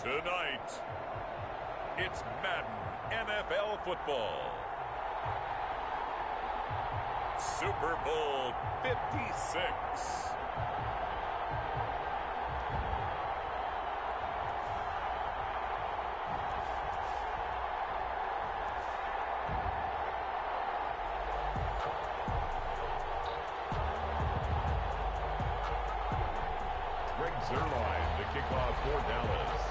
Tonight, it's Madden NFL football. Super Bowl 56. Greg Zuerlein, the kickoff for Dallas.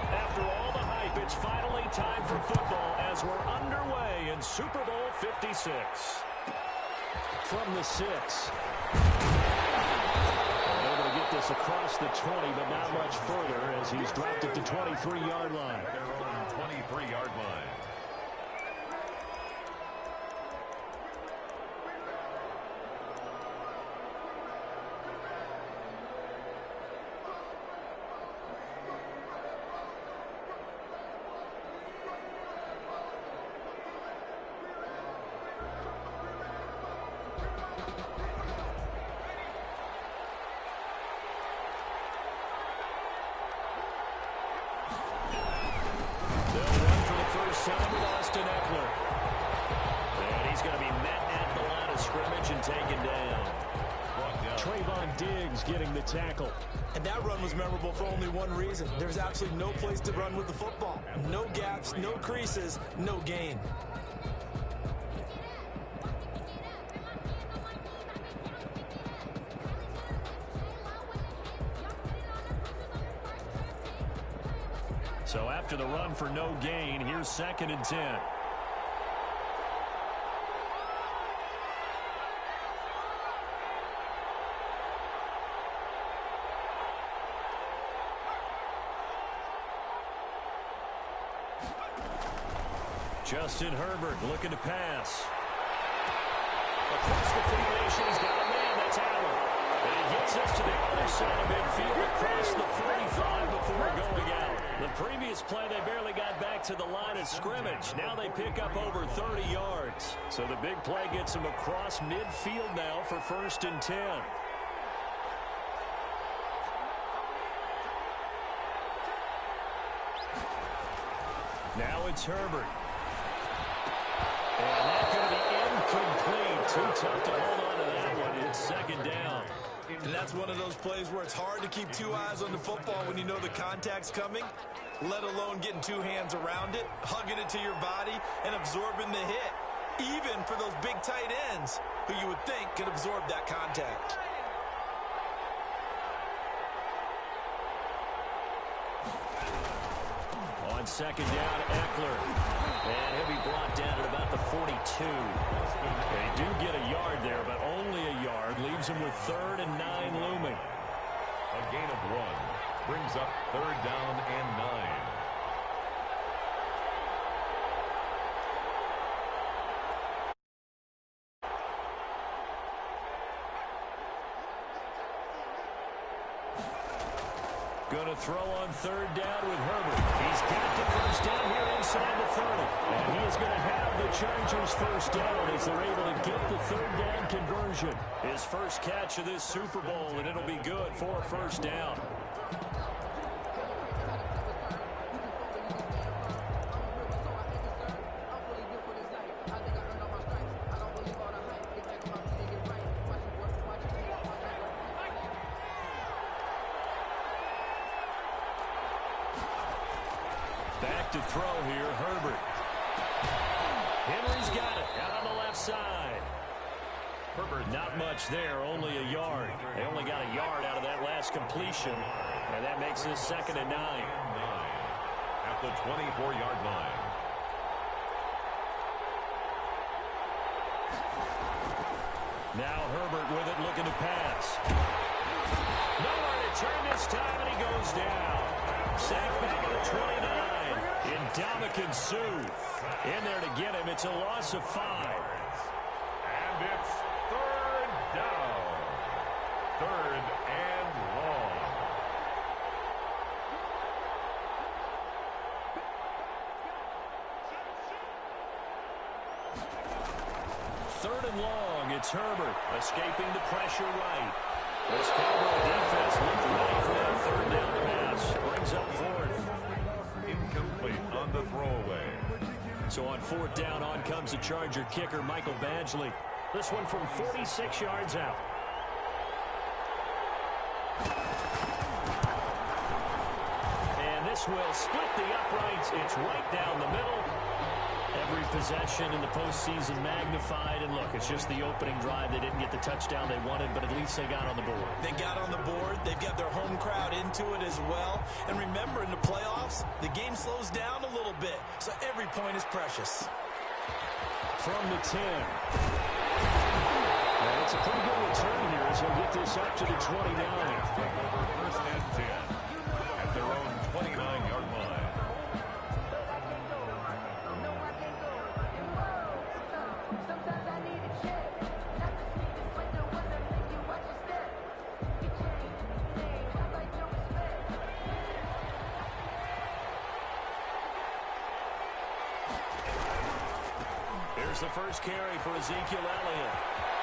After all the hype, it's finally time for football as we're underway in Super Bowl 56. From the 6. Able to get this across the 20, but not much further as he's dropped it to 23-yard line. Their own 23-yard line. Time with Austin Ekeler. And he's going to be met at the line of scrimmage and taken down. Trayvon Diggs getting the tackle. And that run was memorable for only one reason. There's absolutely no place to run with the football. No gaps, no creases, no gain. So after the run for no gain, here's 2nd and 10. Justin Herbert looking to pass. Across the formation, he's got a man, that's Allen. And he gets us to the other side of midfield across the 45 before going out. The previous play, they barely got back to the line of scrimmage. Now they pick up over 30 yards. So the big play gets them across midfield now for 1st and 10. Now it's Herbert. And that's going to be incomplete. Too tough to hold on to that one. It's 2nd down. And that's one of those plays where it's hard to keep two eyes on the football when you know the contact's coming, let alone getting two hands around it, hugging it to your body, and absorbing the hit, even for those big tight ends who you would think could absorb that contact. On 2nd down, Ekeler. And he'll be brought down at about the 42. They do get a yard there, but only a yard. Leaves him with 3rd and 9 looming. A gain of 1 brings up 3rd down and 9. Going to throw on 3rd down with Herbert. He's got the 1st down here inside the 30. And he is going to have the Chargers 1st down as they're able to get the 3rd down conversion. His first catch of this Super Bowl, and it'll be good for a 1st down. Back to throw here, Herbert. Henry's got it out on the left side. Herbert, not much there, only a yard. They only got a yard out of that last completion, and that makes this 2nd and 9. At the 24-yard line. Now Herbert with it, looking to pass. Nowhere to turn this time, and he goes down. Sacked back at the 29. Ndamukong Suh in there to get him. It's a loss of 5. And it's 3rd down. 3rd and long. 3rd and long. It's Herbert escaping the pressure right. This Cowboy defense looked ready for that 3rd down So on 4th down, on comes the Charger kicker, Michael Badgley. This one from 46 yards out. And this will split the uprights. It's right down the middle. Every possession in the postseason magnified. And look, it's just the opening drive. They didn't get the touchdown they wanted, but at least they got on the board. They got on the board. They've got their home crowd into it as well. And remember, in the playoffs, the game slows down a little bit. So every point is precious. From the 10. And it's a pretty good return here as he'll get this up to the 29. First and 10 at their own 29-yard line. Here's the first carry for Ezekiel Elliott.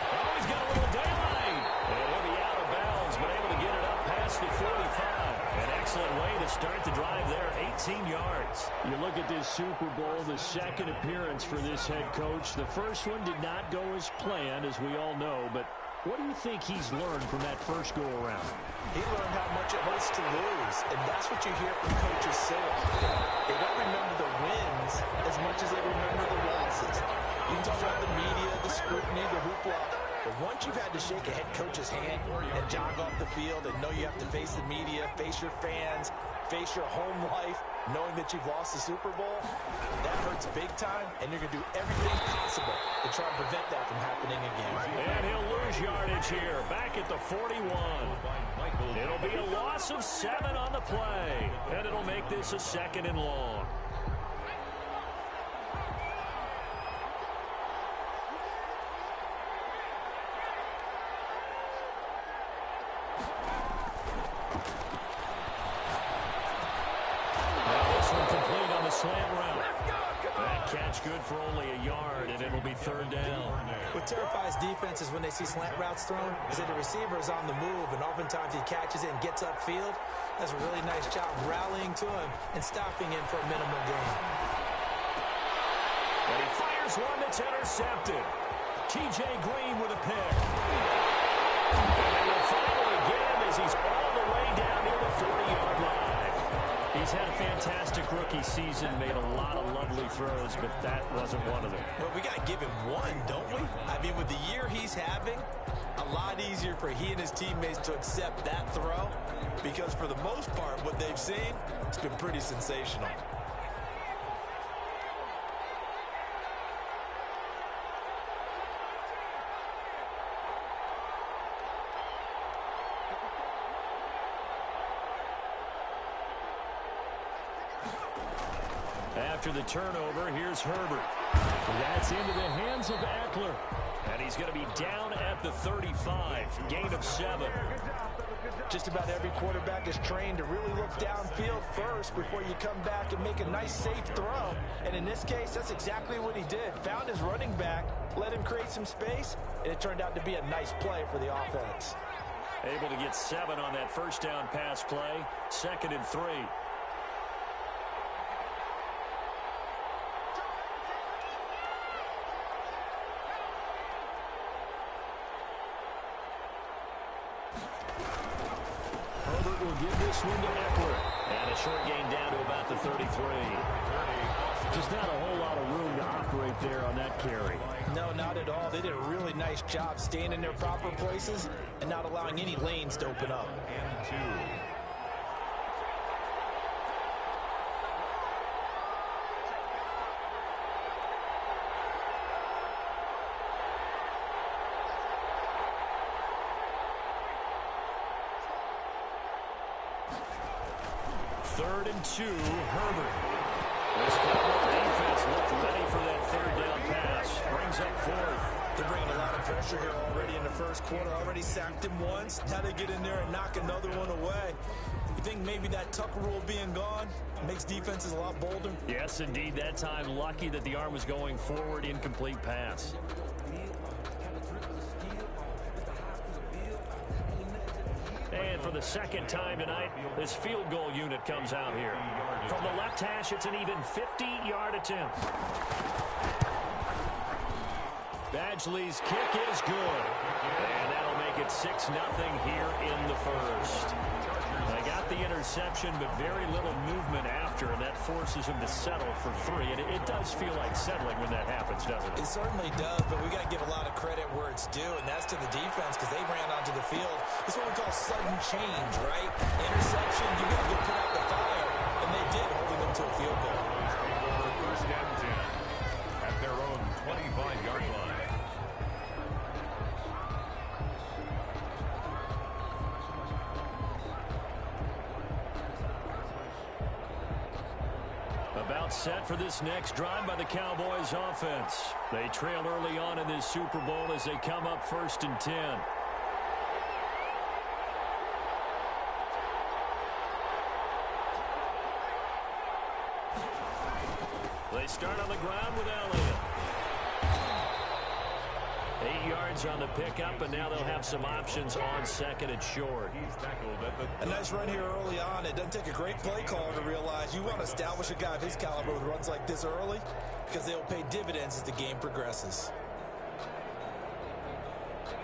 Oh, he's got a little daylight. And he'll be out of bounds, but able to get it up past the 45. An excellent way to start the drive there, 18 yards. You look at this Super Bowl, the second appearance for this head coach. The first one did not go as planned, as we all know, but what do you think he's learned from that first go-around? He learned how much it hurts to lose, and that's what you hear from coaches say. They don't remember the wins as much as they remember the losses. You can talk about the media, the scrutiny, the hoopla, but once you've had to shake a head coach's hand and jog off the field and know you have to face the media, face your fans, face your home life, knowing that you've lost the Super Bowl, that hurts big time, and you're going to do everything possible to try and prevent that from happening again. And he'll lose yardage here, back at the 41. It'll be a loss of 7 on the play, and it'll make this a 2nd and long. Slant route. That catch good for only a yard, and it'll be 3rd down. What terrifies defenses when they see slant routes thrown is that the receiver is on the move, and oftentimes he catches it and gets upfield. That's a really nice job rallying to him and stopping him for a minimum gain. And he fires one that's intercepted. T.J. Green with a pick. And he'll finally get him as he's all the way down near the 40-yard line. He's had a fantastic rookie season, made a lot of lovely throws, but that wasn't one of them. Well, we got to give him one, don't we? I mean, with the year he's having, a lot easier for he and his teammates to accept that throw, because for the most part, what they've seen, it's been pretty sensational. After the turnover, here's Herbert. That's into the hands of Eckler. And he's going to be down at the 35. Gain of 7. Just about every quarterback is trained to really look downfield first before you come back and make a nice, safe throw. And in this case, that's exactly what he did. Found his running back, let him create some space, and it turned out to be a nice play for the offense. Able to get 7 on that first down pass play. 2nd and 3. Herbert will give this one to Eckler. And a short gain down to about the 33. Just not a whole lot of room to operate there on that carry. No, not at all. They did a really nice job staying in their proper places and not allowing any lanes to open up. And 2. Third and 2, Herbert. This Cowboys defense looked ready for that 3rd down pass. Brings up 4th. They're bringing a lot of pressure here already in the first quarter. Already sacked him once. Now they get in there and knock another one away. You think maybe that Tucker rule being gone makes defenses a lot bolder? Yes, indeed. That time, lucky that the arm was going forward. Incomplete pass. And for the the second time tonight, this field goal unit comes out here. From the left hash, it's an even 50-yard attempt. Badgley's kick is good. And that'll make it 6-0 here in the first. They got the interception, but very little movement after, and that forces him to settle for 3. And it does feel like settling when that happens, doesn't it? It certainly does, but we got to give a lot of credit where it's due, and that's to the defense because they ran onto the field. It's what we call sudden change, right? Interception, you got to go put out the fire, and they did, holding them to a field goal. First and 10 at their own 25-yard line. About set for this next drive by the Cowboys offense. They trail early on in this Super Bowl as they come up 1st and 10. They start on the ground with Elliott. 8 yards on the pickup, and now they'll have some options on second and short. A nice run here early on. It doesn't take a great play caller to realize you want to establish a guy of his caliber with runs like this early because they'll pay dividends as the game progresses.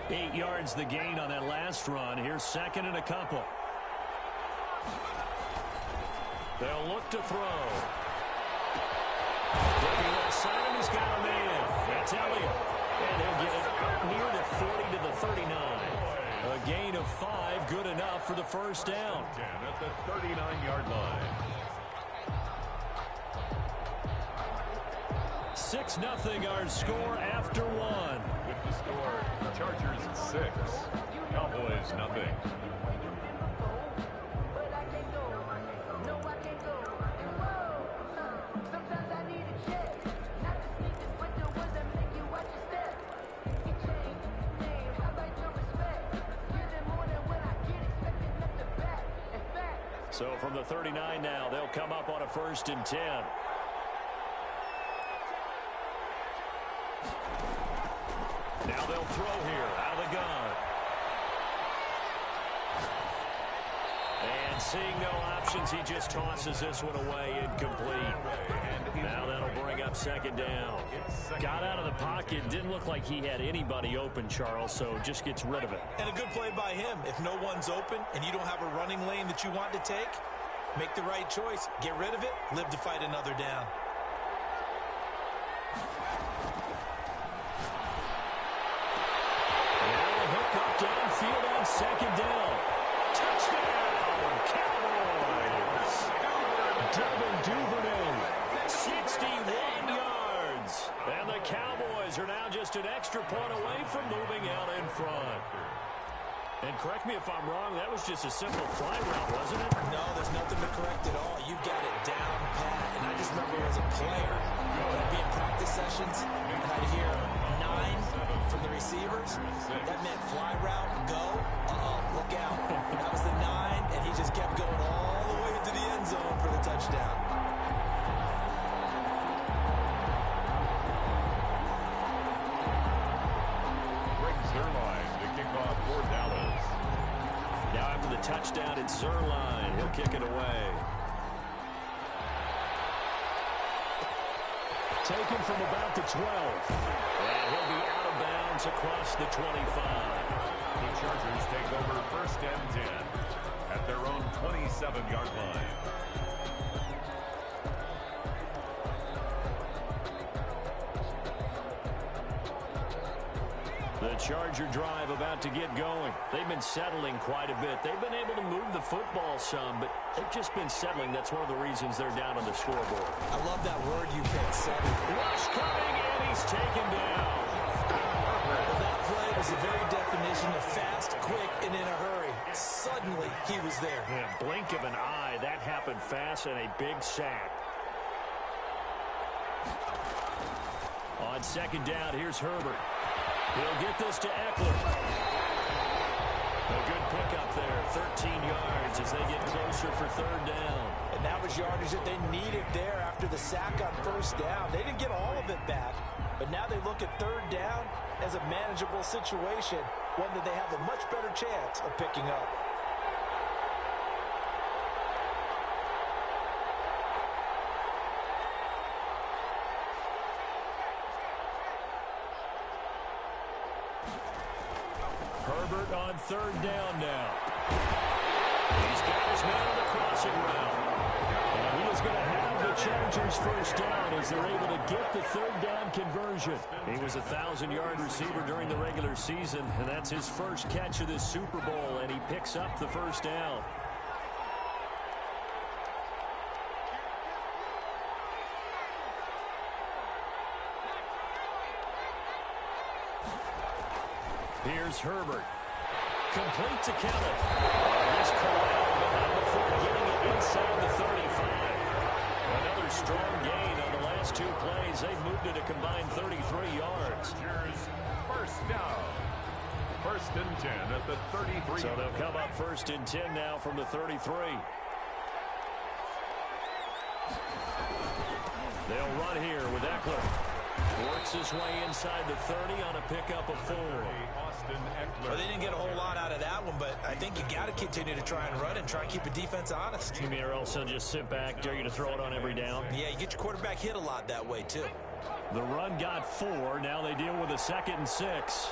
8 yards the gain on that last run. Here's second and a couple. They'll look to throw. Taking that side, and he's got a man. That's Elliott. And he'll get it up near the 40 to the 39. A gain of 5, good enough for the first down. At the 39-yard line. 6-0 our score after 1. With the score, Chargers 6, Cowboys nothing. So from the 39 now, they'll come up on a 1st and 10. Now they'll throw here out of the gun. And seeing no options, he just tosses this one away, incomplete. Now that'll bring up 2nd down. Got out of the pocket, didn't look like he had anybody open, Charles, so just gets rid of it. And a good play by him. If no one's open and you don't have a running lane that you want to take, make the right choice. Get rid of it, live to fight another down. Downfield on 2nd down. Touchdown, Cowboys. Devin Duvernay, 61 yards. And the Cowboys are now just an extra point away from moving out in front. And correct me if I'm wrong, that was just a simple fly route, wasn't it? No, there's nothing to correct at all. You've got it down pat. And I just remember as a player, when I'd be in practice sessions, and I'd hear 9 from the receivers. That meant fly route, go, look out. That was the 9, and he just kept going all the way into the end zone for the touchdown. Greg Zuerlein to kick off for Dallas. Now after the touchdown, it's Zuerlein. He'll kick it away. Taken from about the 12. And he'll be out of bounds across the 25. The Chargers take over 1st and 10 at their own 27-yard line. The Charger drive about to get going. They've been settling quite a bit. They've been able to move the football some, but they've just been settling. That's one of the reasons they're down on the scoreboard. I love that word you picked, settle. Rush coming, and he's taken down. Well, that play was the very definition of fast, quick, and in a hurry. Suddenly, he was there. In a blink of an eye, that happened fast, and a big sack. On 2nd down, here's Herbert. He'll get this to Eckler. A good pickup there, 13 yards as they get closer for 3rd down. And that was yardage that they needed there after the sack on 1st down. They didn't get all of it back, but now they look at 3rd down as a manageable situation, one that they have a much better chance of picking up. Herbert on third down now. He's got his man on the crossing route. And he is going to have the Chargers first down as they're able to get the third down conversion. He was a 1,000-yard receiver during the regular season, and that's his first catch of this Super Bowl, and he picks up the first down. Here's Herbert. Complete to Kelly. He's corralled, but not before getting it inside the 35. Another strong gain on the last two plays. They've moved it a combined 33 yards. First down. First and 10 at the 33. So they'll come up first and 10 now from the 33. They'll run here with Eckler. Works his way inside the 30 on a pickup of 4. Well, they didn't get a whole lot out of that one, but I think you got to continue to try and run and try and keep the defense honest. You mean or else they'll just sit back, dare you to throw it on every down? Yeah, you get your quarterback hit a lot that way, too. The run got 4. Now they deal with a 2nd and 6.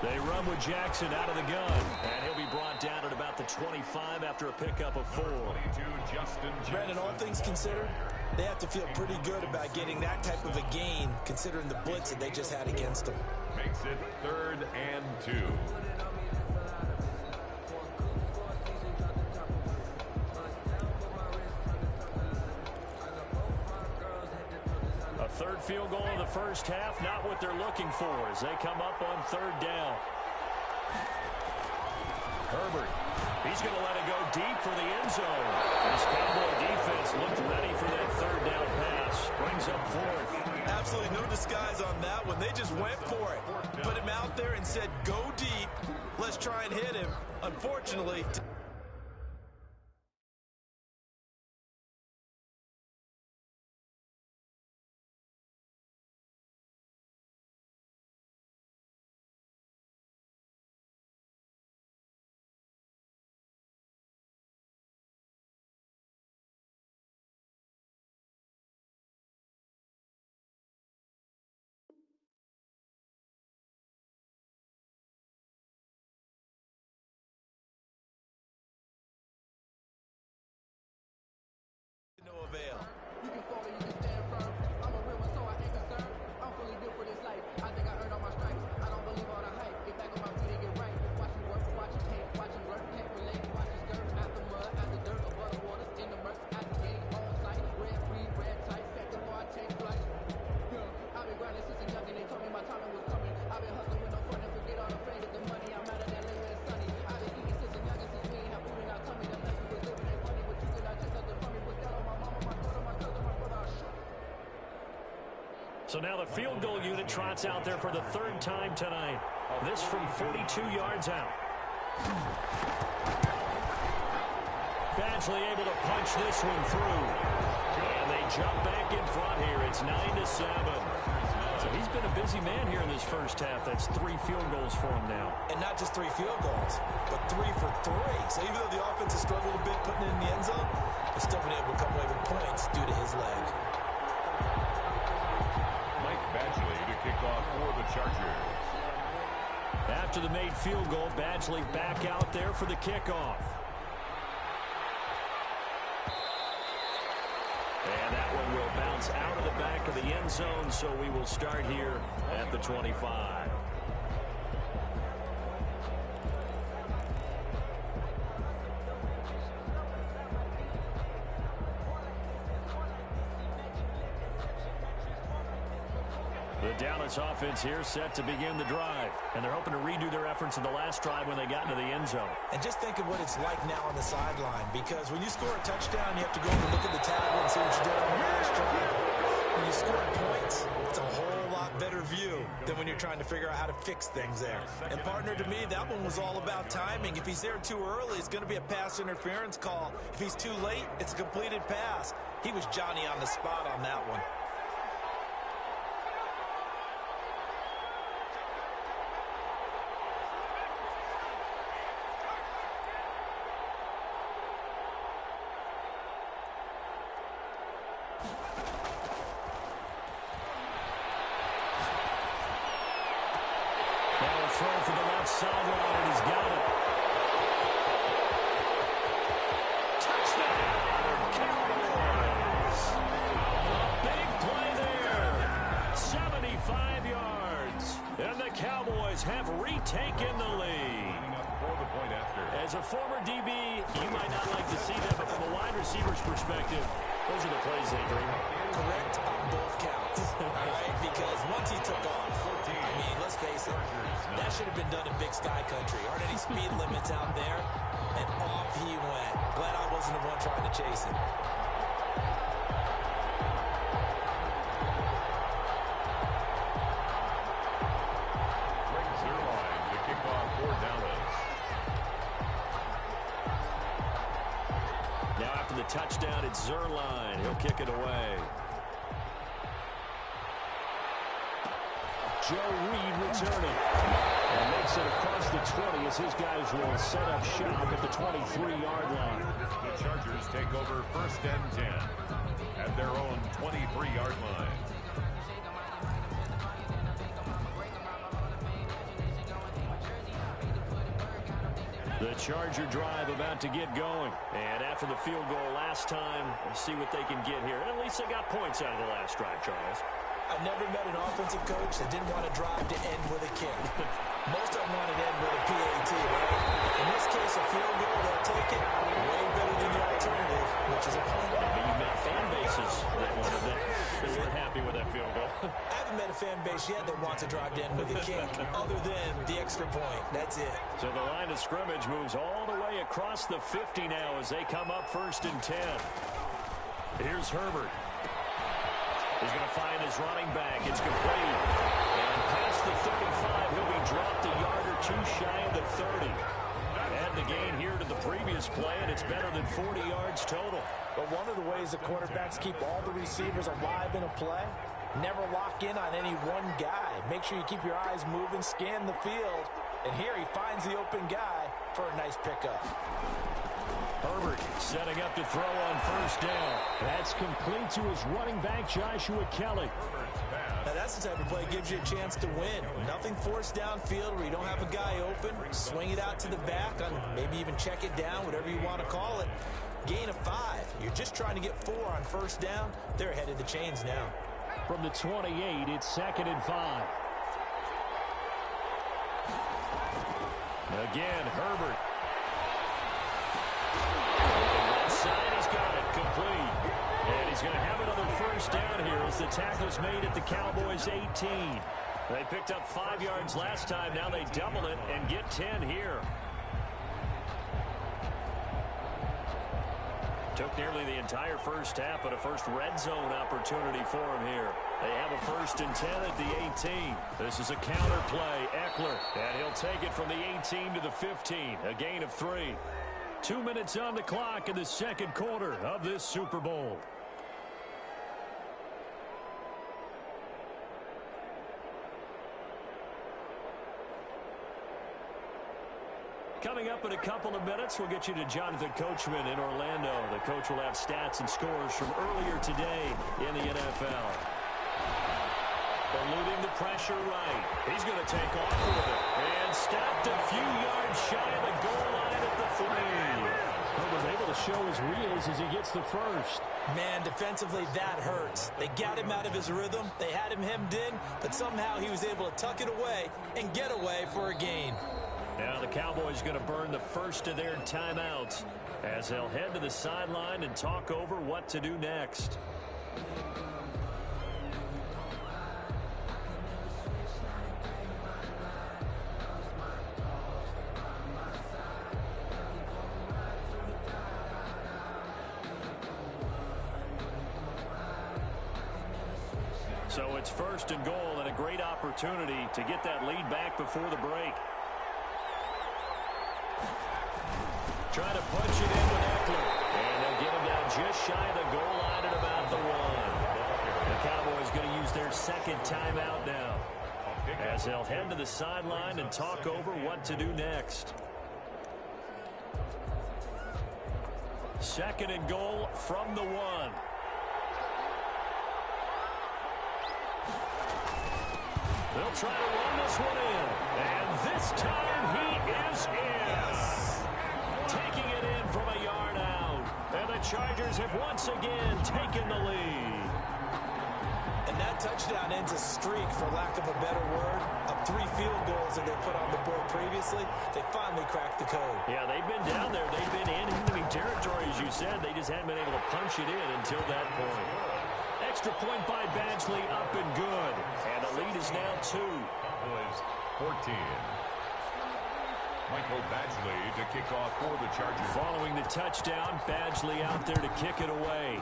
They run with Jackson out of the gun, and he'll be brought down at about the 25 after a pickup of 4. Brandon, all things considered, they have to feel pretty good about getting that type of a gain, considering the blitz that they just had against them. Makes it 3rd and 2. A third field goal in the first half, not what they're looking for as they come up on 3rd down. Herbert, he's going to let it go deep for the end zone. This Cowboy defense looked ready for that 3rd down pass. Brings up 4th. Absolutely no disguise on that one. They just went for it. Put him out there and said, go deep. Let's try and hit him. Unfortunately... no avail. You can fall or you can stand firm. I'm a real one, so I ain't concerned. I'm fully built for this life. I think I earned all my stripes. I don't believe all the hype. Get back on my feet and get right. Watch him work, watch him hate, watch him learn, can't relate. Watch his skirt out the mud, out the dirt, above the waters, in the murk, out the game, on sight. Red free, red tight, set before I take flight. Yeah, I've been grinding since a youngin'. They told me my timing was coming. I've been hustling with no fun and forget all the fame of the money. I'm out of that lane where it's sunny. I've been eating since a youngin', since we ain't have food in our tummy. The life we was living ain't funny, but you could not take nothing from me. Put that on my mama, my daughter, my cousin, my brother. So now the field goal unit trots out there for the 3rd time tonight. This from 42 yards out. Badgley able to punch this one through. And they jump back in front here. It's 9-7. So he's been a busy man here in this first half. That's 3 field goals for him now. And not just 3 field goals, but 3 for 3. So even though the offense has struggled a bit putting it in the end zone, they've still been able to come away with points due to his leg. Mike Badgley to kick off for the Chargers. After the made field goal, Badgley back out there for the kickoff. And that one will bounce out of the back of the end zone, so we will start here at the 25. The Dallas offense here set to begin the drive. And they're hoping to redo their efforts in the last drive when they got into the end zone. And just think of what it's like now on the sideline, because when you score a touchdown, you have to go and look at the tablet and see what you did on the last drive. When you score points, it's a whole lot better view than when you're trying to figure out how to fix things there. And partner, to me, that one was all about timing. If he's there too early, it's going to be a pass interference call. If he's too late, it's a completed pass. He was Johnny on the spot on that one. Now a throw for the left sideline, and he's got it. Touchdown, Cowboys! A big play there. 75 yards. And the Cowboys have retaken the lead. For the point after. As a former DB, you might not like to see that, but from a wide receiver's perspective, those are the plays they dream of. Correct on both counts. All right? Because once he took off, I mean, let's face it, that should have been done in Big Sky Country. Aren't any speed limits out there? And off he went. Glad I wasn't the one trying to chase him. Touchdown at Zuerlein. He'll kick it away. Joe Reed returning. And makes it across the 20 as his guys will set up shop at the 23-yard line. The Chargers take over 1st and 10 at their own 23-yard line. The Charger drive about to get going. And after the field goal last time, let's see what they can get here. And at least they got points out of the last drive, Charles. I've never met an offensive coach that didn't want to drive to end with a kick. Most of them wanted to end with a PAT, right? In this case, a field goal, they'll take it. Way better than the alternative, which is a point. I mean, you've met fan bases that wanted that. They weren't happy with that field goal. I haven't met a fan base yet that wants to drive to end with a kick, other than the extra point. That's it. So the line of scrimmage moves all the way across the 50 now as they come up 1st and 10. Here's Herbert. He's going to find his running back. It's complete. And past the 35, he'll be dropped a yard or two shy of the 30. Add the gain here to the previous play, and it's better than 40 yards total. But one of the ways the quarterbacks keep all the receivers alive in a play, never lock in on any one guy. Make sure you keep your eyes moving, scan the field. And here he finds the open guy for a nice pickup. Herbert setting up to throw on 1st down. That's complete to his running back, Joshua Kelly. Now that's the type of play that gives you a chance to win. Nothing forced downfield where you don't have a guy open. Swing it out to the back, maybe even check it down, whatever you want to call it. Gain of 5. You're just trying to get 4 on 1st down. They're ahead of the chains now. From the 28, it's 2nd and 5. Again, Herbert. Side, he's got it complete. And he's going to have another 1st down here as the tackle's made at the Cowboys' 18. They picked up 5 yards last time. Now they double it and get 10 here. Took nearly the entire first half, but a first red zone opportunity for him here. They have a 1st and 10 at the 18. This is a counter play. Eckler, and he'll take it from the 18 to the 15. A gain of 3. 2 minutes on the clock in the 2nd quarter of this Super Bowl. Coming up in a couple of minutes, we'll get you to Jonathan Coachman in Orlando. The coach will have stats and scores from earlier today in the NFL. Eluding the pressure right. He's going to take off with it. And stopped a few yards shy of the goal line at the 3. Herbert able to show his wheels as he gets the 1st. Man, defensively, that hurts. They got him out of his rhythm. They had him hemmed in, but somehow he was able to tuck it away and get away for a gain. Now the Cowboys going to burn the first of their timeouts as they'll head to the sideline and talk over what to do next. So it's 1st and goal and a great opportunity to get that lead back before the break. Trying to punch it in with Eckler. And they'll get him down just shy of the goal line at about the 1. The Cowboys going to use their 2nd timeout now as they'll head to the sideline and talk over what to do next. 2nd and goal from the 1. They'll try to run this one in. And once again taking the lead. And that touchdown ends a streak, for lack of a better word, of 3 field goals that they put on the board previously. They finally cracked the code. Yeah, they've been down there. They've been in enemy territory, as you said. They just hadn't been able to punch it in until that point. Extra point by Badgley, up and good. And the lead is now 2. Cowboys 14. Michael Badgley to kick off for the Chargers. Following the touchdown, Badgley out there to kick it away.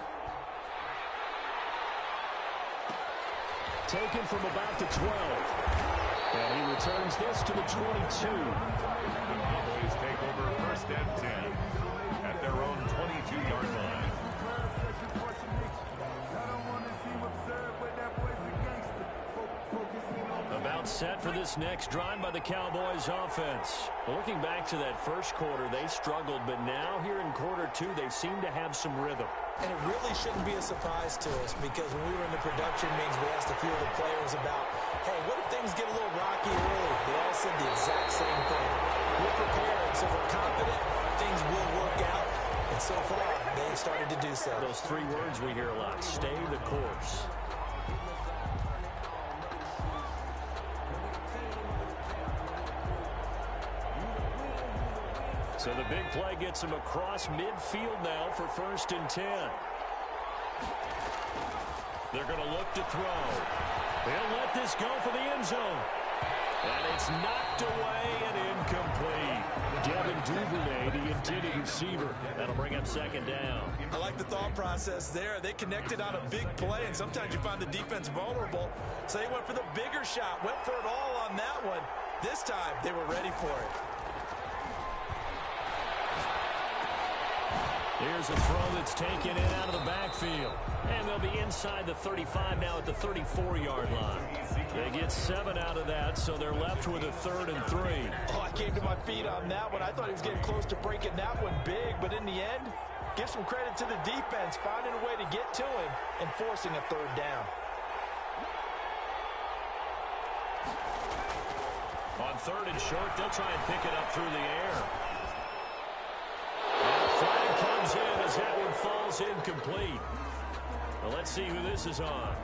Taken from about the 12. And he returns this to the 22. The Cowboys take over first and 10 at their own 22-yard line. About set for this next drive by the Cowboys offense. Looking back to that first quarter, they struggled, but now here in quarter 2, they seem to have some rhythm. And it really shouldn't be a surprise to us, because when we were in the production meetings, we asked a few of the players about, hey, what if things get a little rocky early? They all said the exact same thing. We're prepared, so we're confident things will work out. And so far, they've started to do so. Those 3 words we hear a lot: stay the course. So the big play gets him across midfield now for first and 10. They're going to look to throw. They'll let this go for the end zone. And it's knocked away and incomplete. Devin Duvernay, the intended receiver. That'll bring up second down. I like the thought process there. They connected on a big play, and sometimes you find the defense vulnerable. So they went for the bigger shot, went for it all on that one. This time, they were ready for it. Here's a throw that's taken in out of the backfield. And they'll be inside the 35 now at the 34-yard line. They get 7 out of that, so they're left with a 3rd and 3. Oh, I came to my feet on that one. I thought he was getting close to breaking that one big, but in the end, give some credit to the defense, finding a way to get to him and forcing a 3rd down. On 3rd and short, they'll try and pick it up through the air. And the flag comes in as that one falls incomplete. Well, let's see who this is on.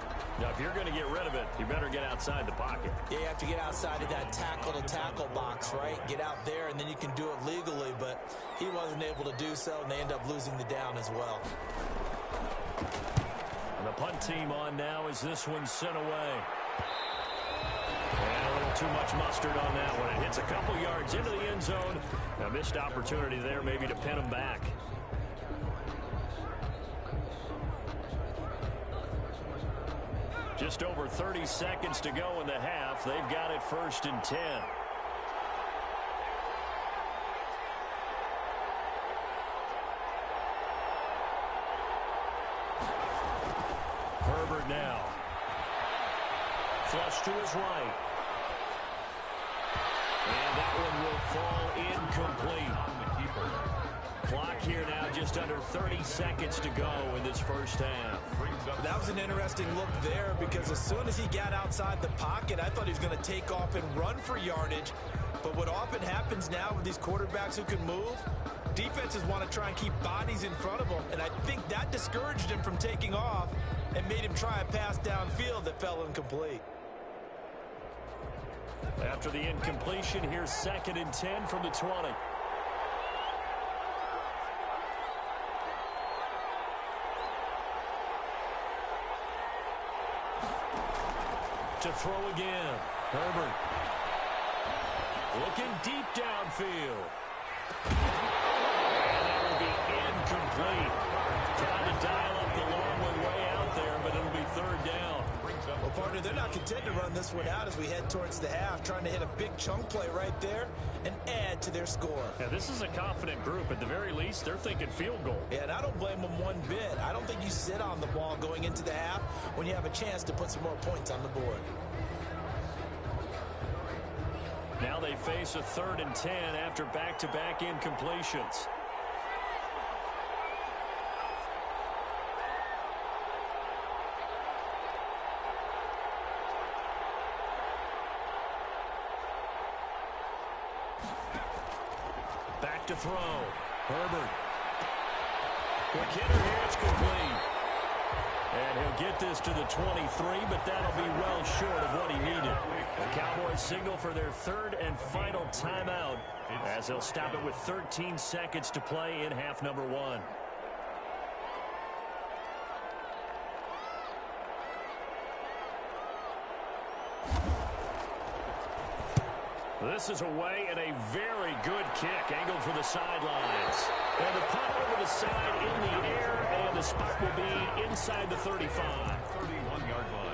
Now, if you're going to get rid of it, you better get outside the pocket. Yeah, you have to get outside of that tackle-to-tackle box, right? Get out there, and then you can do it legally, but he wasn't able to do so, and they end up losing the down as well. And the punt team on now as this one's sent away. And a little too much mustard on that one. It hits a couple yards into the end zone. A missed opportunity there maybe to pin them back. Just over 30 seconds to go in the half. They've got it 1st and 10. Herbert now. Flush to his right. And that one will fall incomplete. Clock here now, just under 30 seconds to go in this first half. That was an interesting look there, because as soon as he got outside the pocket, I thought he was going to take off and run for yardage. But what often happens now with these quarterbacks who can move, defenses want to try and keep bodies in front of them. And I think that discouraged him from taking off and made him try a pass downfield that fell incomplete. After the incompletion, here's 2nd and 10 from the 20. To throw again. Herbert. Looking deep downfield. And that will be incomplete. Trying to dial up the long one way out there, but it'll be 3rd down. Well, partner, they're not content to run this one out as we head towards the half, trying to hit a big chunk play right there and add to their score. Yeah, this is a confident group. At the very least, they're thinking field goal. Yeah, and I don't blame them one bit. I don't think you sit on the ball going into the half when you have a chance to put some more points on the board. Now they face a 3rd and 10 after back-to-back incompletions. Back to throw. Herbert. Quick hitter here, it's complete. And he'll get this to the 23, but that'll be well short of what he needed. The Cowboys signal for their third and final timeout as they'll stop it with 13 seconds to play in half number 1. This is away and a very good kick angled for the sidelines. And the punt over the side in the air, and the spot will be inside the 35. 31-yard line.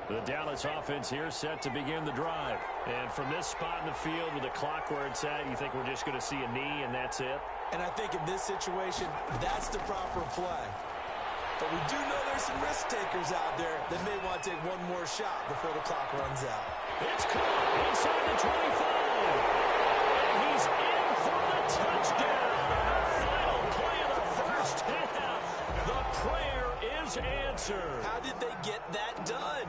The Dallas offense here set to begin the drive. And from this spot in the field with the clock where it's at, you think we're just going to see a knee and that's it? And I think in this situation, that's the proper play. But we do know there's some risk takers out there that may want to take one more shot before the clock runs out. It's caught inside the 25. And he's in for the touchdown. The final play of the first half. The prayer is answered. How did they get that done?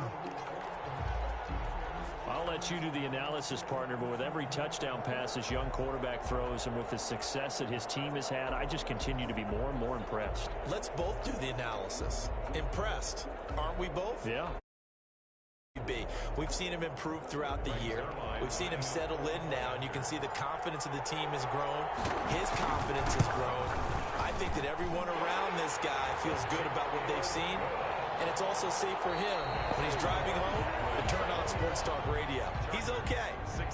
I'll let you do the analysis, partner, but with every touchdown pass this young quarterback throws and with the success that his team has had, I just continue to be more and more impressed. Let's both do the analysis. Impressed, aren't we both? Yeah. We've seen him improve throughout the year. We've seen him settle in now, and you can see the confidence of the team has grown. His confidence has grown. I think that everyone around this guy feels good about what they've seen, and it's also safe for him when he's driving home to turn on Sports Talk Radio. He's okay.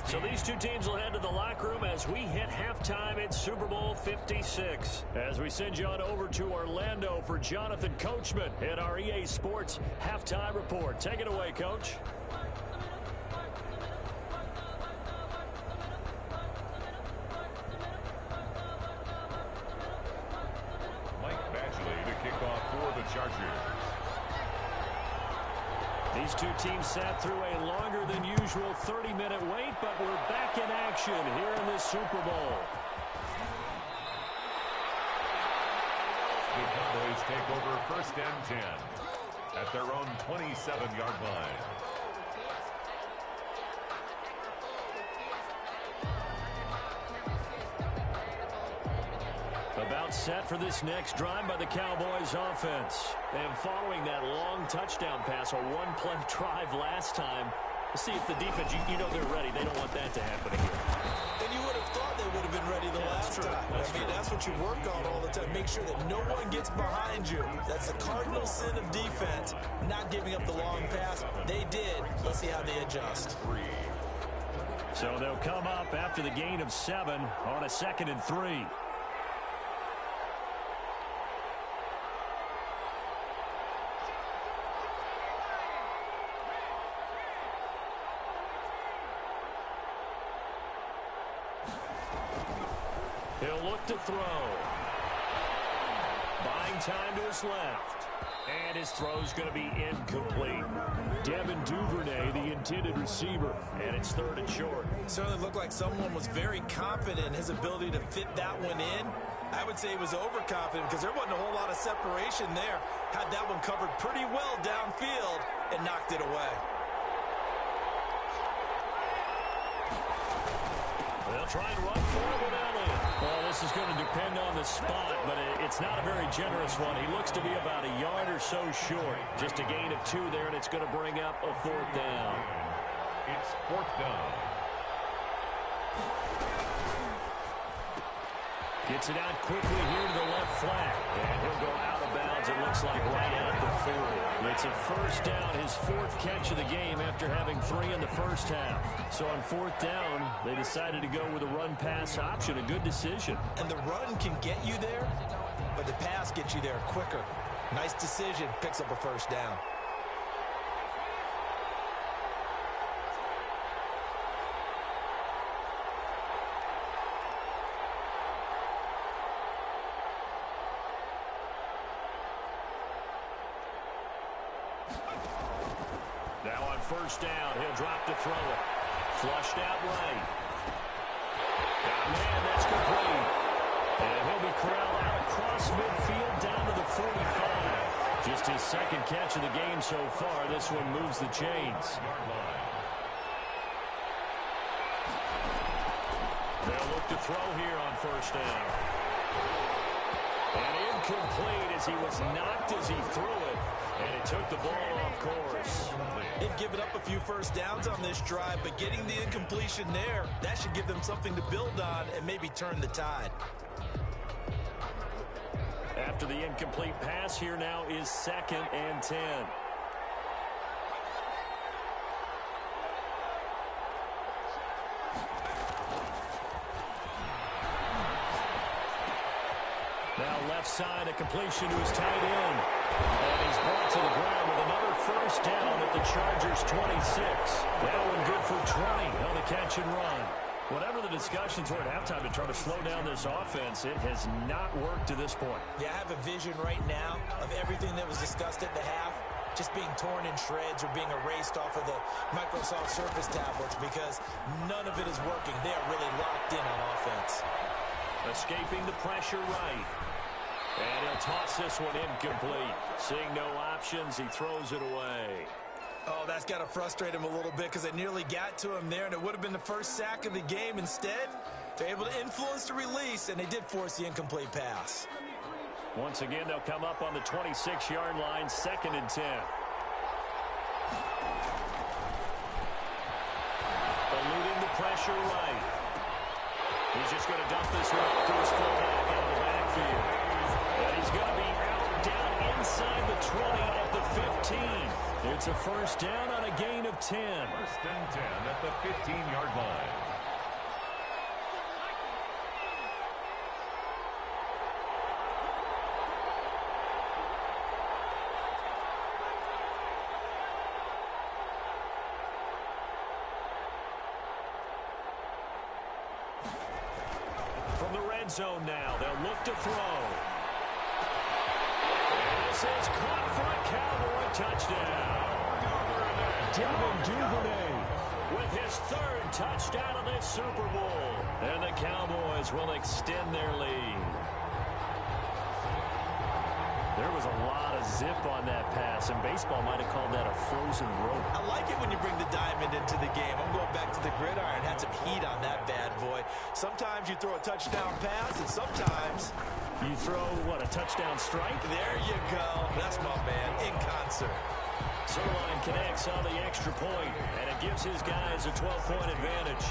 So these two teams will head to the locker room as we hit halftime in Super Bowl 56. As we send you on over to Orlando for Jonathan Coachman at our EA Sports Halftime Report. Take it away, Coach. Mike Badgley to kick off for the Chargers. These two teams sat through a longer than usual 30-minute wait, but we're back in action here in the Super Bowl. The Cowboys take over first and 10 at their own 27-yard line. About set for this next drive by the Cowboys offense. And following that long touchdown pass, a one-play drive last time, let's see if the defense, you know they're ready. They don't want that to happen again. And you would have thought they would have been ready the last time. That's what you work on all the time. Make sure that no one gets behind you. That's the cardinal sin of defense, not giving up the long pass. They did. Let's see how they adjust. So they'll come up after the gain of 7 on a 2nd and 3. He'll look to throw. Buying time to his left. And his throw's going to be incomplete. Devin Duvernay, the intended receiver. And it's 3rd and short. Certainly looked like someone was very confident in his ability to fit that one in. I would say he was overconfident because there wasn't a whole lot of separation there. Had that one covered pretty well downfield and knocked it away. They'll try and run for it with Elliott. Well, this is going to depend on the spot, but it's not a very generous one. He looks to be about a yard or so short. Just a gain of 2 there, and it's going to bring up a 4th down. It's 4th down. Gets it out quickly here to the left flat. And he'll go out of bounds, it looks like, right at the 40. It's a 1st down, his 4th catch of the game after having 3 in the first half. So on 4th down, they decided to go with a run-pass option. A good decision. And the run can get you there, but the pass gets you there quicker. Nice decision, picks up a 1st down. Now on first down, he'll drop to throw it. Flushed out right. Man, that's complete. And he'll be corralled out across midfield down to the 45. Just his second catch of the game so far. This one moves the chains. They'll look to throw here on first down. And incomplete as he was knocked as he threw it. And it took the ball off course. They've given up a few first downs on this drive, but getting the incompletion there, that should give them something to build on and maybe turn the tide. After the incomplete pass, here now is 2nd and 10. Now left side, a completion to his tight end. And he's brought to the ground with another first down at the Chargers' 26. That one good for 20 on the catch and run. Whatever the discussions were at halftime to try to slow down this offense, it has not worked to this point. Yeah, I have a vision right now of everything that was discussed at the half just being torn in shreds or being erased off of the Microsoft Surface tablets because none of it is working. They are really locked in on offense. Escaping the pressure right. And he'll toss this one incomplete. Seeing no options, he throws it away. Oh, that's got to frustrate him a little bit because they nearly got to him there, and it would have been the first sack of the game. Instead, they're able to influence the release, and they did force the incomplete pass. Once again, they'll come up on the 26-yard line, 2nd and 10. Eluding the pressure right. He's just going to dump this one up to his fullback out of the backfield. And he's going to be out down inside the 20 at the 15. It's a first down on a gain of 10. 1st and 10 at the 15-yard line. From the red zone now, they'll look to throw. And this is caught for a Cowboy touchdown. Devin Duvernay with his 3rd touchdown of this Super Bowl. And the Cowboys will extend their lead. There was a lot of zip on that pass, and baseball might have called that a frozen rope. I like it when you bring the diamond into the game. I'm going back to the gridiron. Had some heat on that bad boy. Sometimes you throw a touchdown pass, and sometimes you throw, what, a touchdown strike? There you go. That's my man, in concert. Zuerlein connects on the extra point, and it gives his guys a 12-point advantage.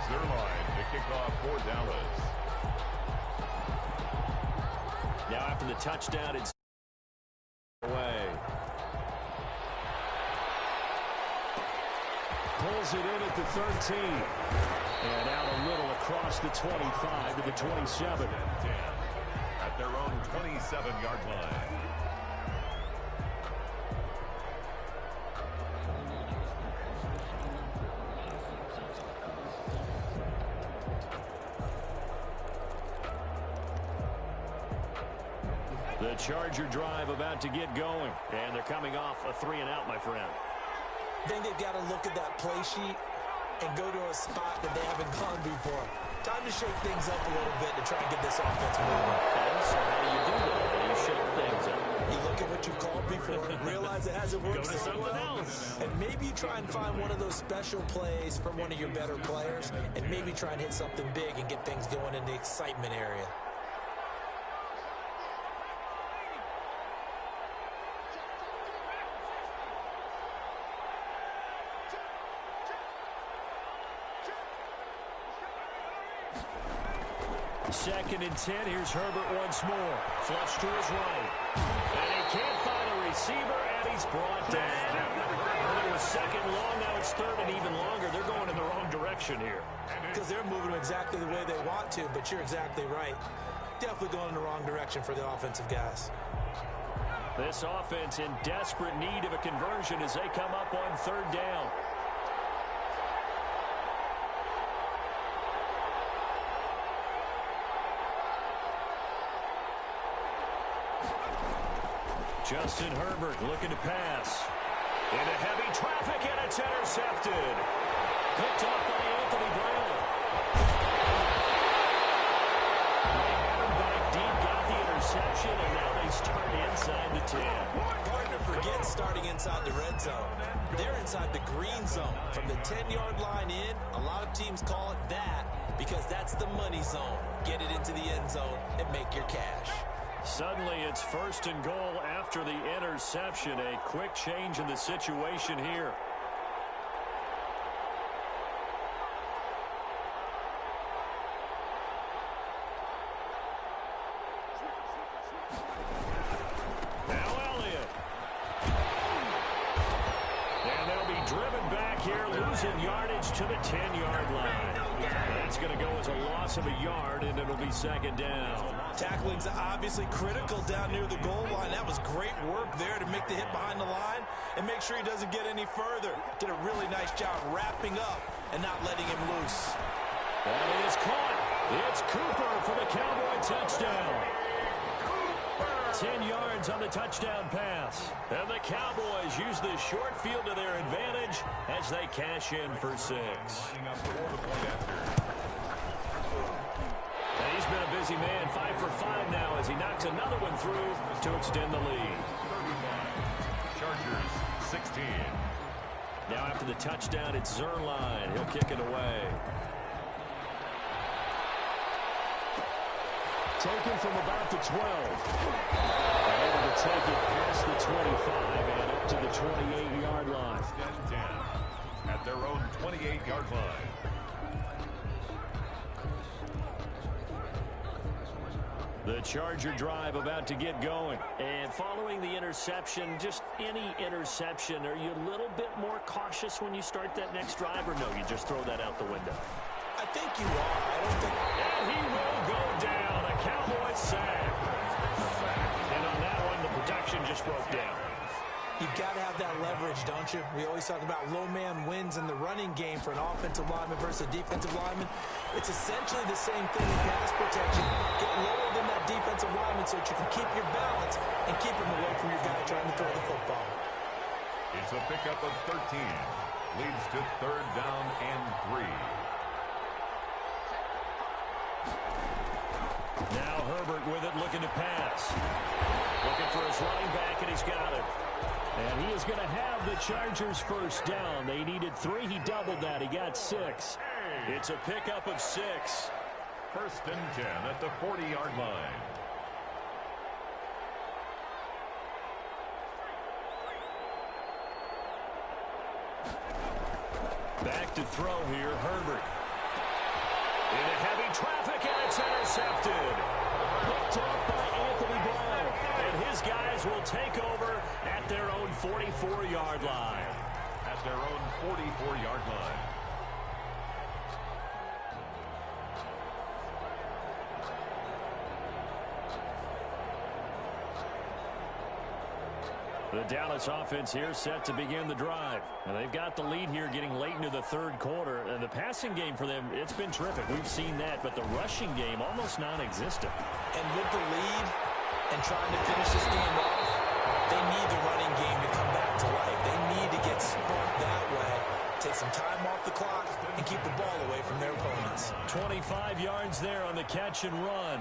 Zuerlein to kick off for Dallas. Now after the touchdown, it's away. Pulls it in at the 13. And out a little across the 25 to the 27. At their own 27-yard line. The Charger drive about to get going. And they're coming off a 3-and-out, my friend. I think they've got to look at that play sheet and go to a spot that they haven't gone before. Time to shake things up a little bit to try and get this offense moving. Okay, so how do you do that? How do you shake things up? You look at what you called before, realize it hasn't worked Go to so something well, else. and maybe you try and find one of those special plays from one of your better players, and maybe try and hit something big and get things going in the excitement area. Second and 10. Here's Herbert once more. Flush to his right. And he can't find a receiver, and he's brought down. Well, it was 2nd long. Now it's 3rd and even longer. They're going in the wrong direction here. Because they're moving exactly the way they want to, but you're exactly right. Definitely going in the wrong direction for the offensive guys. This offense in desperate need of a conversion as they come up on third down. Justin Herbert looking to pass. Into heavy traffic, and it's intercepted. Picked off by Anthony Brown. They had him back deep, got the interception, and now they start inside the 10. Hard to forget starting inside the red zone. They're inside the green zone. From the 10-yard line in, a lot of teams call it that because that's the money zone. Get it into the end zone and make your cash. Suddenly it's first and goal after the interception. A quick change in the situation here. Now Elliott. And they'll be driven back here, losing yardage to the 10-yard line. That's going to go as a loss of a yard, and it'll be second down. Tackling's obviously critical down near the goal line. That was great work there to make the hit behind the line and make sure he doesn't get any further. Did a really nice job wrapping up and not letting him loose. That is caught. It's Cooper for the Cowboy touchdown. 10 yards on the touchdown pass. And the Cowboys use the short field to their advantage as they cash in for 6. He's been a busy man, 5 for 5 now as he knocks another one through to extend the lead. Chargers 16. Now after the touchdown, it's Zuerlein. He'll kick it away. Taken from about the 12. Able to take it past the 25 and up to the 28-yard line. 10 at their own 28-yard line. The Charger drive about to get going. And following the interception, just any interception, are you a little bit more cautious when you start that next drive, or no, you just throw that out the window? I think you are. I don't think... And he will go down. A Cowboy sack. And on that one, the protection just broke down. You've got to have that leverage, don't you? We always talk about low man wins in the running game for an offensive lineman versus a defensive lineman. It's essentially the same thing in pass protection. Get lower than that defensive lineman so that you can keep your balance and keep him away from your guy trying to throw the football. It's a pickup of 13. Leads to third down and 3. Now Herbert with it, looking to pass. Looking for his running back, and he's got it. And he is going to have the Chargers first down. They needed 3. He doubled that. He got 6. It's a pickup of 6. First and 10 at the 40-yard line. Back to throw here, Herbert. Into heavy traffic, and it's intercepted. Picked off by Anthony Brown. And his guys will take over at their own 44-yard line. At their own 44-yard line. The Dallas offense here set to begin the drive. And they've got the lead here getting late into the third quarter. And the passing game for them, it's been terrific. We've seen that, but the rushing game almost non-existent. And with the lead and trying to finish this game off, they need the running game to come back to life. They need to get sparked that way, take some time off the clock, and keep the ball away from their opponents. 25 yards there on the catch and run.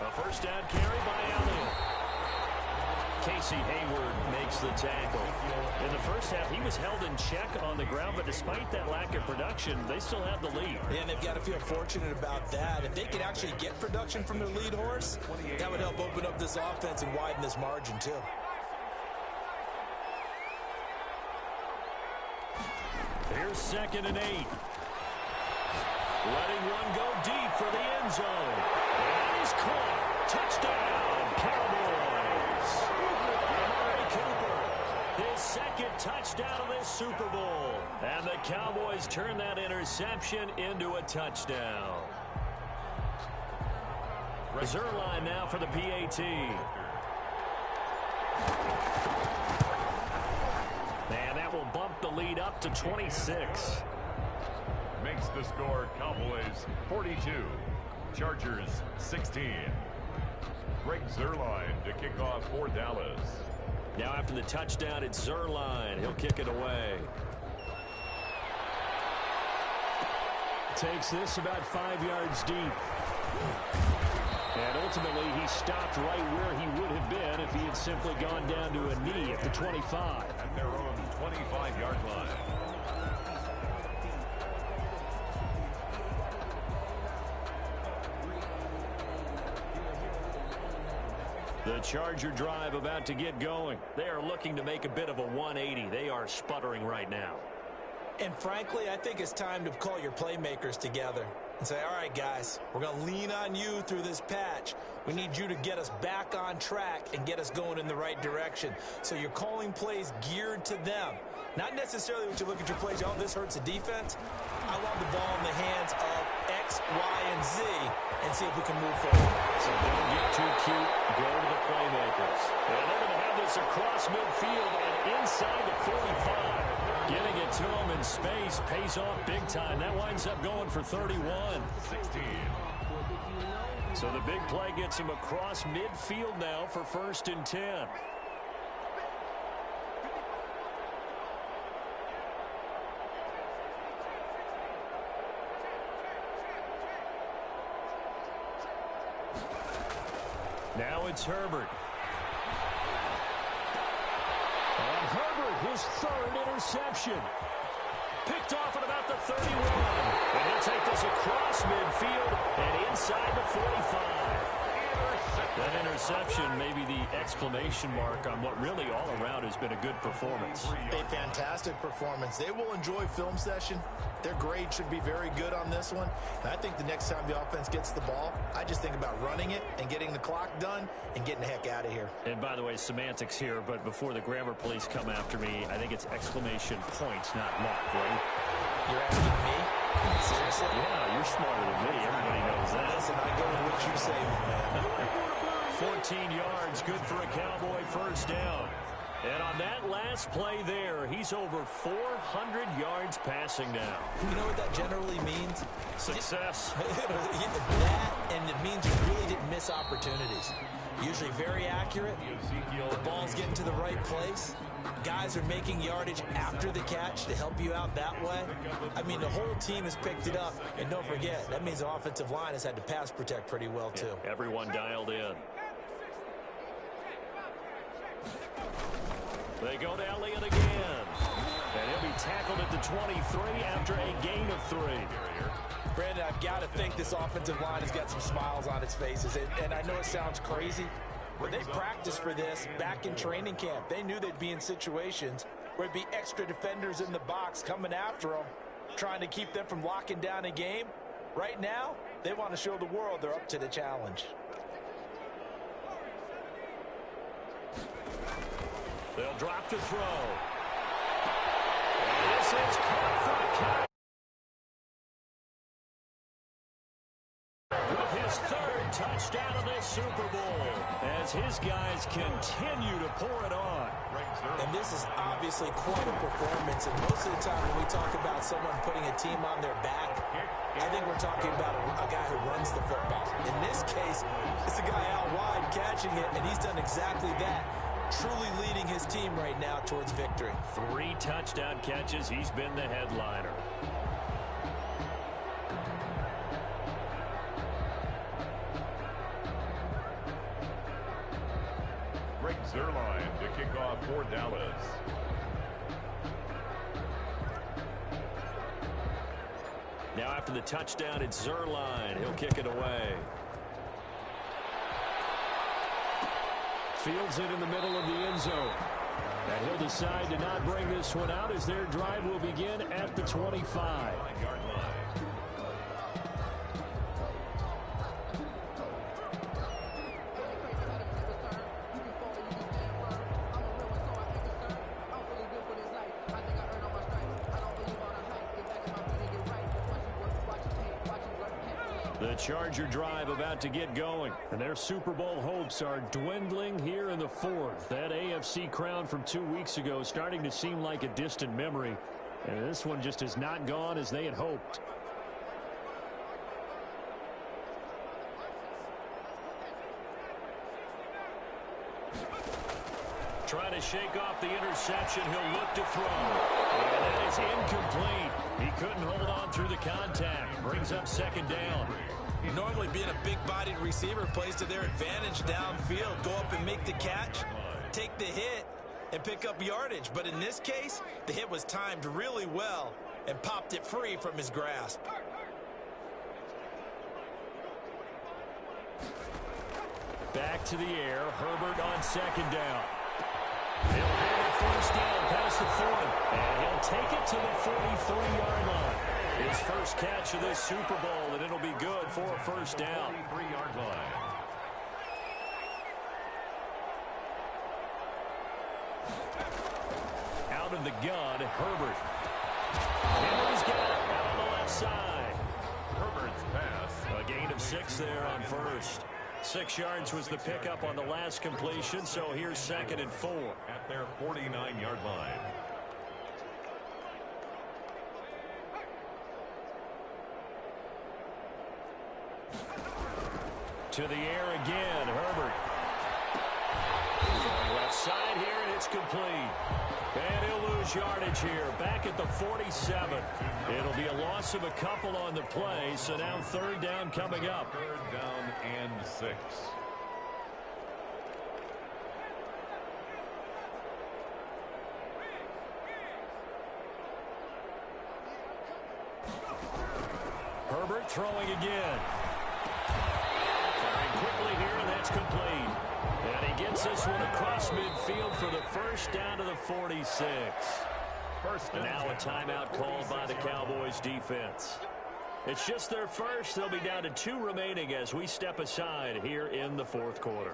A first down carry by Elliott. Casey Hayward makes the tackle. In the first half, he was held in check on the ground, but despite that lack of production, they still have the lead. Yeah, and they've got to feel fortunate about that. If they could actually get production from their lead horse, that would help open up this offense and widen this margin, too. Here's 2nd and 8. Letting one go deep for the end zone. And he's caught. Touchdown, Cowboys. Amari Cooper, his 2nd touchdown of this Super Bowl. And the Cowboys turn that interception into a touchdown. Zuerlein now for the PAT. And that will bump the lead up to 26. Makes the score Cowboys 42, Chargers 16. Greg Zuerlein to kick off for Dallas. Now after the touchdown, it's Zuerlein. He'll kick it away. Takes this about 5 yards deep. And ultimately, he stopped right where he would have been if he had simply gone down to a knee at the 25. At their own 25-yard line. The Charger drive about to get going. They are looking to make a bit of a 180. They are sputtering right now. And frankly, I think it's time to call your playmakers together and say, all right, guys, we're going to lean on you through this patch. We need you to get us back on track and get us going in the right direction. So you're calling plays geared to them. Not necessarily when you look at your plays, oh, this hurts the defense. I want the ball in the hands of X, Y, and Z and see if we can move forward. So don't get too cute. Go to the playmakers. And they're going to have this across midfield and inside the 45. Getting it to him in space pays off big time. That winds up going for 31. 16. So the big play gets him across midfield now for 1st and 10. Now it's Herbert. And Herbert, his 3rd interception. Picked off at about the 31. And he'll take this across midfield and inside the 45. That interception may be the exclamation mark on what really all around has been a good performance. A fantastic performance. They will enjoy film session. Their grade should be very good on this one. And I think the next time the offense gets the ball, I just think about running it and getting the clock done and getting the heck out of here. And by the way, semantics here, but before the grammar police come after me, I think it's exclamation points, not mark, right? You're asking me? Seriously? Yeah, you're smarter than me. Everybody knows that. Listen, I go with what you say, man. 14 yards, good for a Cowboy 1st down. And on that last play there, he's over 400 yards passing now. You know what that generally means? Success. That, and it means you really didn't miss opportunities. Usually very accurate. The ball's getting to the right place. Guys are making yardage after the catch to help you out that way. I mean, the whole team has picked it up. And don't forget, that means the offensive line has had to pass protect pretty well, too. Yeah, everyone dialed in. They go to Elliott again. And he'll be tackled at the 23 after a gain of 3. Brandon, I've got to think this offensive line has got some smiles on its faces. And I know it sounds crazy, but they practiced for this back in training camp. They knew they'd be in situations where there'd be extra defenders in the box coming after them, trying to keep them from locking down a game. Right now, they want to show the world they're up to the challenge. They'll drop to throw. And this is caught for a catch. With his 3rd touchdown of this Super Bowl, as his guys continue to pour it on. And this is obviously quite a performance. And most of the time when we talk about someone putting a team on their back, I think we're talking about a guy who runs the football. In this case, it's a guy out wide catching it, and he's done exactly that. Truly leading his team right now towards victory. 3 touchdown catches. He's been the headliner. Greg Zuerlein to kick off for Dallas. Now after the touchdown, it's Zuerlein. He'll kick it away. Fields it in the middle of the end zone. And he'll decide to not bring this one out as their drive will begin at the 25. The Charger drive about to get going, and their Super Bowl hopes are dwindling here in the fourth. That AFC crown from 2 weeks ago starting to seem like a distant memory, and this one just has not gone as they had hoped. Trying to shake off the interception. He'll look to throw. And that is incomplete. He couldn't hold on through the contact. Brings up second down. Normally being a big-bodied receiver plays to their advantage downfield. Go up and make the catch, take the hit, and pick up yardage. But in this case, the hit was timed really well and popped it free from his grasp. Back to the air. Herbert on second down. He'll have a first down past the 40. And he'll take it to the 43-yard line. His first catch of this Super Bowl, and it'll be good for a first down. 43-yard line. Out of the gun, Herbert. Henry's got it out on the left side. Herbert's pass. A gain of 6 there on first. 6 yards was the pickup on the last completion, so here's second and 4. At their 49-yard line. To the air again, Herbert. On the left side here, and it's complete. And he'll lose yardage here, back at the 47. It'll be a loss of a couple on the play, so now third down coming up. Third down and 6. Herbert throwing again. Firing quickly here, and that's complete. And he gets this one across midfield for the first down to the 46. And now a timeout called by the Cowboys defense. It's just their first. They'll be down to 2 remaining as we step aside here in the fourth quarter.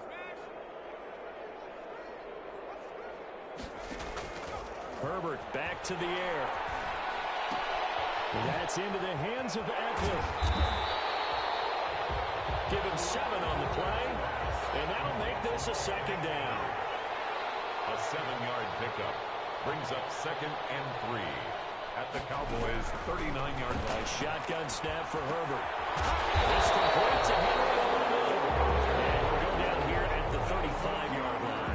Herbert back to the air. That's into the hands of Eckler. Give him 7 on the play, and that'll make this a second down. A 7-yard pickup brings up second and 3 at the Cowboys' 39-yard line. Shotgun snap for Herbert. It's complete to Henry over the middle. And he'll go down here at the 35-yard line.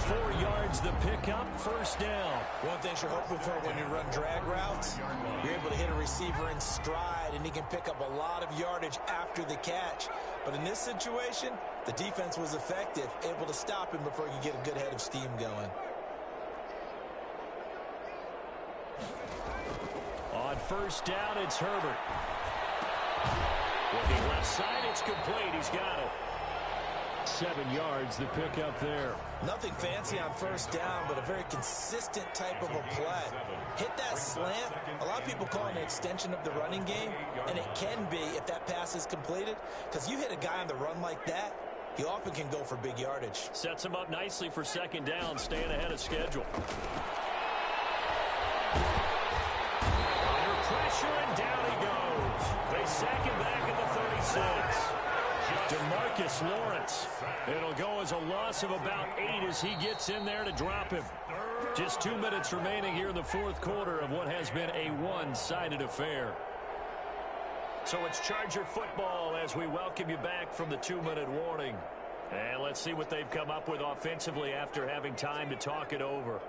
4 yards the pickup, first down. One thing you're hoping for when you run drag routes, you're able to hit a receiver in stride, and he can pick up a lot of yardage after the catch. But in this situation, the defense was effective, able to stop him before he could get a good head of steam going. On first down, it's Herbert. Looking left side, it's complete. He's got it. 7 yards, the pickup there. Nothing fancy on first down, but a very consistent type of a play. Hit that slant. A lot of people call it an extension of the running game, and it can be if that pass is completed, because you hit a guy on the run like that, he often can go for big yardage. Sets him up nicely for second down, staying ahead of schedule. Under pressure, and down he goes. They sack him back at the 36. DeMarcus Lawrence. It'll go as a loss of about 8 as he gets in there to drop him. Just 2 minutes remaining here in the fourth quarter of what has been a one-sided affair. So it's Charger football as we welcome you back from the 2-minute warning. And let's see what they've come up with offensively after having time to talk it over.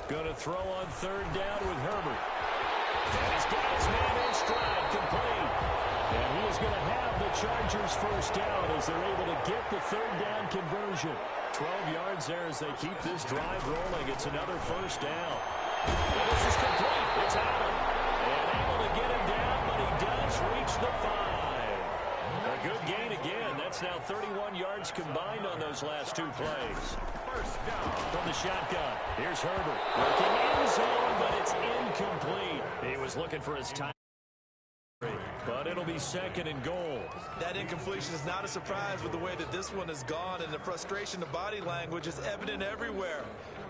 Going to throw on third down with Herbert. And he's got his man in stride, complete. And he is going to have the Chargers first down as they're able to get the third down conversion. 12 yards there as they keep this drive rolling. It's another first down. And this is complete. It's Allen. And able to get him down, but he does reach the 5. A good gain again. That's now 31 yards combined on those last 2 plays. First down. From the shotgun, here's Herbert. Looking in zone, but it's incomplete. He was looking for his time, but but it'll be 2nd and goal. That incompletion is not a surprise with the way that this one has gone, and the frustration of body language is evident everywhere.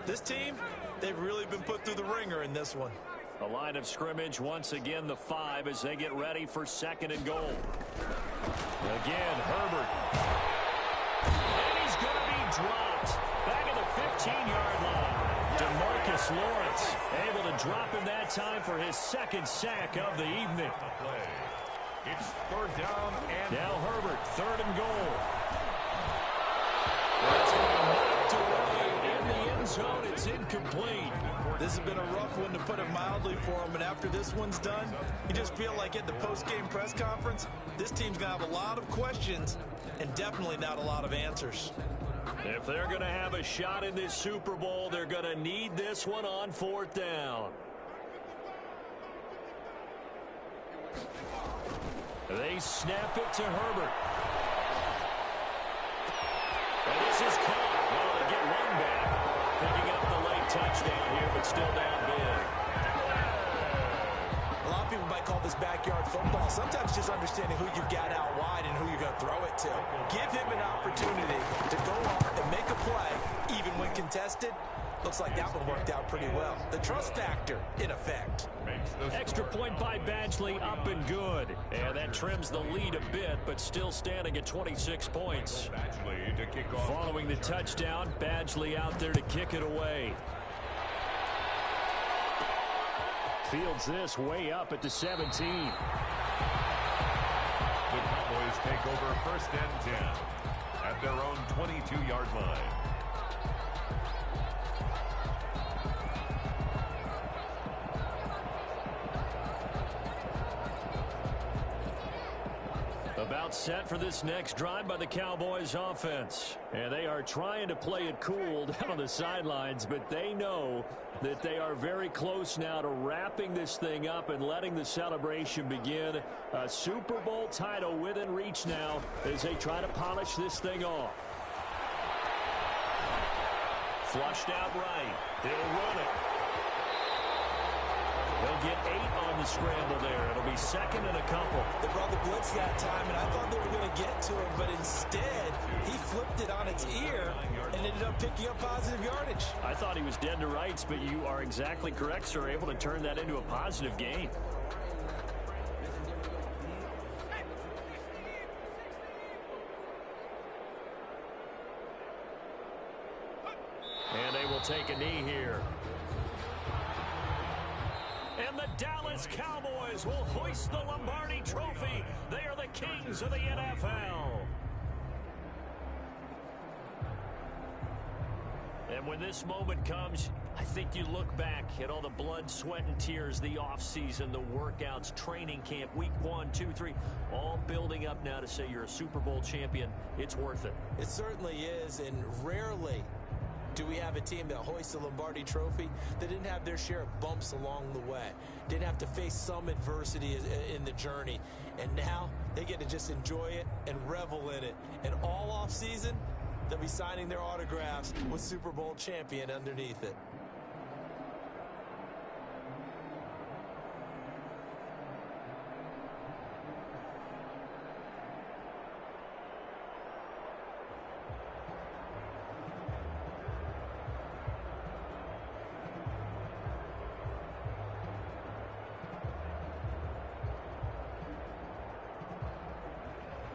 This team, they've really been put through the ringer in this one. The line of scrimmage, once again, the 5 as they get ready for 2nd and goal. Again, Herbert. And he's going to be dropped. Back at the 15-yard line. DeMarcus Lawrence able to drop him that time for his 2nd sack of the evening. It's 3rd down and now Herbert, 3rd and goal. That's going to be knocked away in the end zone. It's incomplete. This has been a rough one, to put it mildly, for him. And after this one's done, you just feel like at the post-game press conference, this team's going to have a lot of questions and definitely not a lot of answers. If they're going to have a shot in this Super Bowl, they're going to need this one on 4th down. They snap it to Herbert. And this is caught. Well, they get one back. Picking up the late touchdown here, but still down big. A lot of people might call this backyard football. Sometimes just understanding who you've got out wide and who you're going to throw it to. Give him an opportunity to go up and make a play, even when contested. Looks like that one worked out pretty well. The trust factor in effect. Extra point by Badgley, up and good. And that trims the lead a bit, but still standing at 26 points. Badgley to kick off. Following the touchdown, Badgley out there to kick it away. Fields this way up at the 17. The Cowboys take over 1st and 10 at their own 22-yard line. About set for this next drive by the Cowboys offense. And they are trying to play it cool down on the sidelines, but they know that they are very close now to wrapping this thing up and letting the celebration begin. A Super Bowl title within reach now as they try to polish this thing off. Flushed out right. He'll run it. They'll get 8 on the scramble there. It'll be 2nd and a couple. They brought the blitz that time, and I thought they were going to get to him, but instead, he flipped it on its ear and ended up picking up positive yardage. I thought he was dead to rights, but you are exactly correct, sir. Able to turn that into a positive gain. And they will take a knee here. And the Dallas Cowboys will hoist the Lombardi Trophy. They are the kings of the NFL. And when this moment comes, I think you look back at all the blood, sweat, and tears, the offseason, the workouts, training camp, week 1, 2, 3, all building up now to say you're a Super Bowl champion. It's worth it. It certainly is, and rarely do we have a team that hoists the Lombardi Trophy that didn't have their share of bumps along the way, didn't have to face some adversity in the journey, and now they get to just enjoy it and revel in it. And all off season, they'll be signing their autographs with Super Bowl champion underneath it.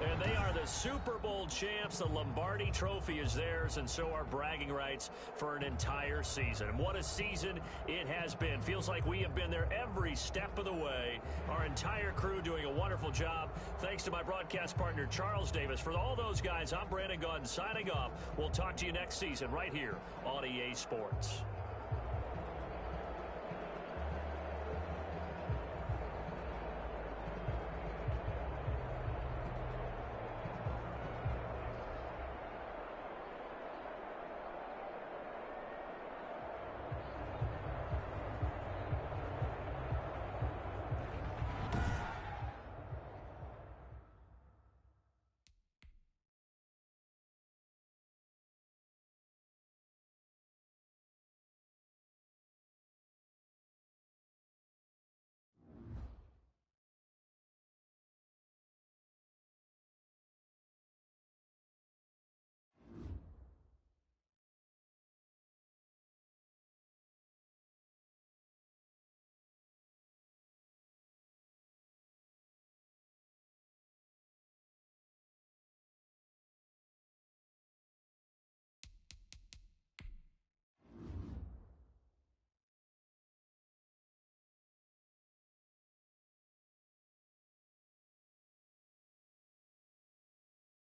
And they are the Super Bowl champs. The Lombardi Trophy is theirs, and so are bragging rights for an entire season. And what a season it has been. Feels like we have been there every step of the way. Our entire crew doing a wonderful job. Thanks to my broadcast partner, Charles Davis. For all those guys, I'm Brandon Gaudin signing off. We'll talk to you next season right here on EA Sports.